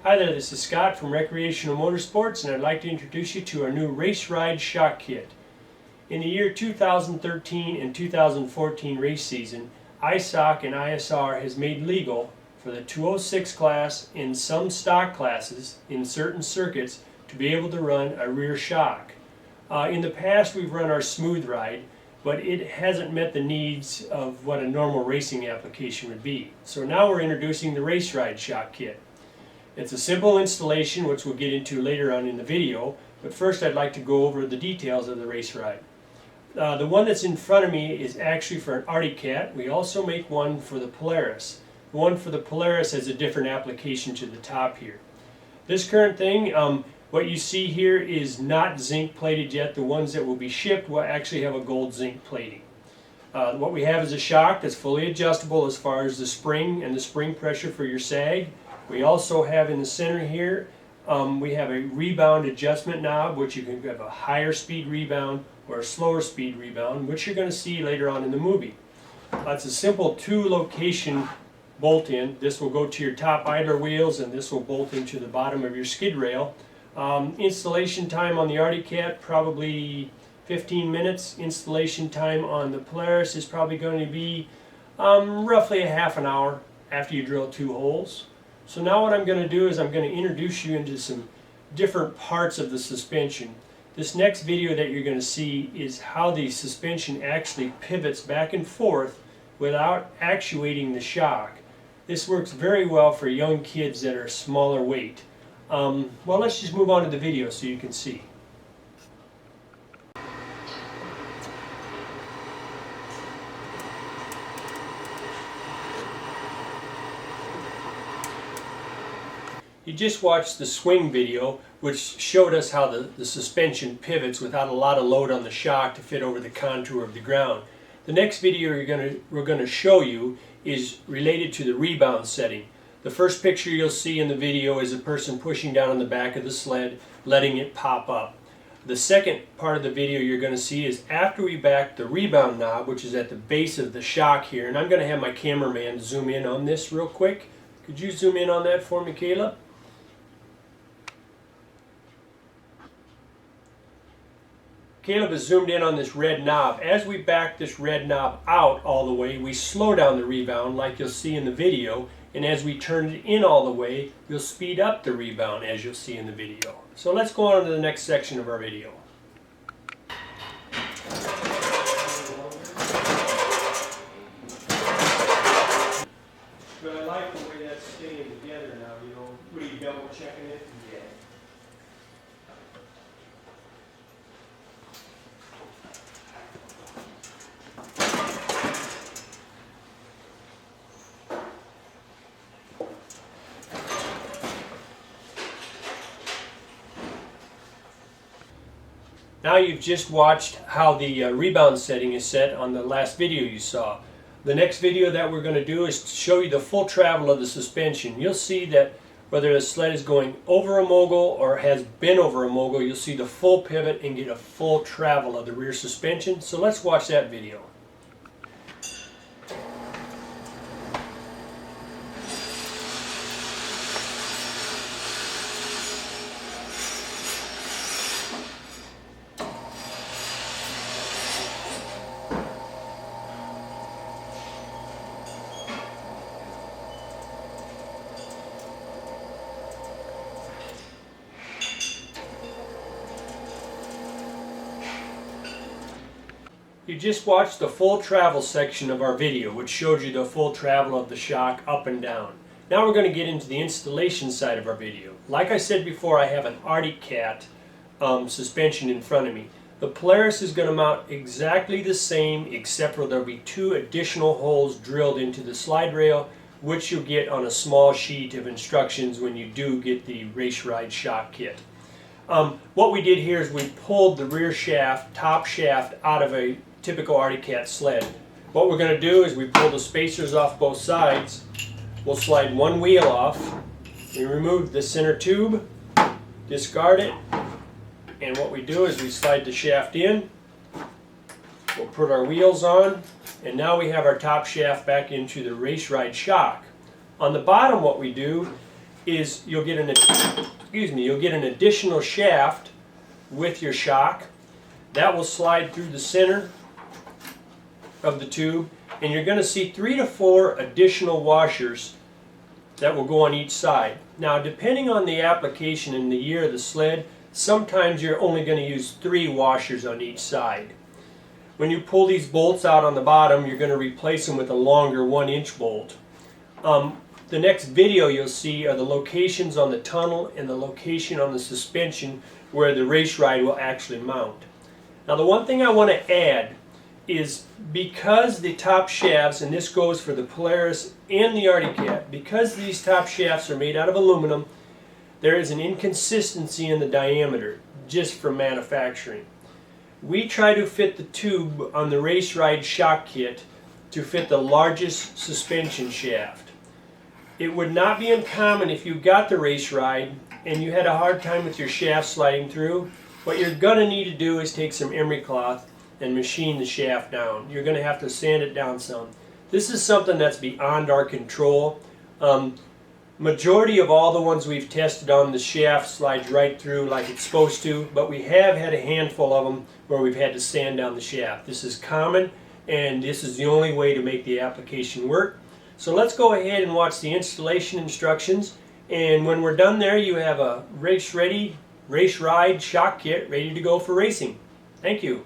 Hi there, this is Scott from Recreational Motorsports, and I'd like to introduce you to our new Race Ride Shock Kit. In the year 2013 and 2014 race season, ISOC and ISR has made legal for the 206 class and some stock classes in certain circuits to be able to run a rear shock. In the past we've run our smooth ride, but it hasn't met the needs of what a normal racing application would be. So now we're introducing the Race Ride Shock Kit. It's a simple installation, which we'll get into later on in the video, but first I'd like to go over the details of the race ride. The one that's in front of me is actually for an Arctic Cat. We also make one for the Polaris. The one for the Polaris has a different application to the top here. This current thing, what you see here is not zinc plated yet. The ones that will be shipped will actually have a gold zinc plating. What we have is a shock that's fully adjustable as far as the spring and the spring pressure for your sag. We also have in the center here, we have a rebound adjustment knob, which you can have a higher speed rebound or a slower speed rebound, which you're going to see later on in the movie. It's a simple 2-location bolt-in. This will go to your top idler wheels, and this will bolt into the bottom of your skid rail. Installation time on the Arctic Cat, probably 15 minutes. Installation time on the Polaris is probably going to be roughly a half an hour after you drill 2 holes. So now what I'm going to do is I'm going to introduce you into some different parts of the suspension. This next video that you're going to see is how the suspension actually pivots back and forth without actuating the shock. This works very well for young kids that are smaller weight. Well, let's just move on to the video so you can see. You just watched the swing video, which showed us how the suspension pivots without a lot of load on the shock to fit over the contour of the ground. The next video we're going to show you is related to the rebound setting. The first picture you'll see in the video is a person pushing down on the back of the sled, letting it pop up. The second part of the video you're going to see is after we back the rebound knob, which is at the base of the shock here, and I'm going to have my cameraman zoom in on this real quick. Could you zoom in on that for me, Caleb? Caleb has zoomed in on this red knob. As we back this red knob out all the way, we slow down the rebound like you'll see in the video, and as we turn it in all the way, we'll speed up the rebound as you'll see in the video. So let's go on to the next section of our video. But I like the way that's staying together now, you know, really double checking it. Yeah. Now you've just watched how the rebound setting is set on the last video you saw. The next video that we're going to do is show you the full travel of the suspension. You'll see that whether the sled is going over a mogul or has been over a mogul, you'll see the full pivot and get a full travel of the rear suspension. So let's watch that video. You just watched the full travel section of our video, which showed you the full travel of the shock up and down. Now we're going to get into the installation side of our video. Like I said before, I have an Arctic Cat suspension in front of me. The Polaris is going to mount exactly the same, except for there will be 2 additional holes drilled into the slide rail, which you'll get on a small sheet of instructions when you do get the Race Ride Shock Kit. What we did here is we pulled the rear shaft, top shaft, out of a typical Arctic Cat sled. What we're going to do is we pull the spacers off both sides. We'll slide one wheel off. We remove the center tube, discard it, and what we do is we slide the shaft in. We'll put our wheels on, and now we have our top shaft back into the Race Ride shock. On the bottom, what we do is you'll get an additional shaft with your shock. That will slide through the center of the tube, and you're going to see 3 to 4 additional washers that will go on each side. Now, depending on the application and the year of the sled, sometimes you're only going to use 3 washers on each side. When you pull these bolts out on the bottom, you're going to replace them with a longer 1-inch bolt. The next video you'll see are the locations on the tunnel and the location on the suspension where the race ride will actually mount. Now, the one thing I want to add is, because the top shafts, and this goes for the Polaris and the Arctic Cat, because these top shafts are made out of aluminum, there is an inconsistency in the diameter just from manufacturing. We try to fit the tube on the Race Ride shock kit to fit the largest suspension shaft. It would not be uncommon if you got the Race Ride and you had a hard time with your shaft sliding through. What you're going to need to do is take some emery cloth and machine the shaft down. You're going to have to sand it down some. This is something that's beyond our control. Majority of all the ones we've tested on, the shaft slides right through like it's supposed to, but we have had a handful of them where we've had to sand down the shaft. This is common, and this is the only way to make the application work. So let's go ahead and watch the installation instructions, and when we're done there, you have a race ride shock kit ready to go for racing. Thank you.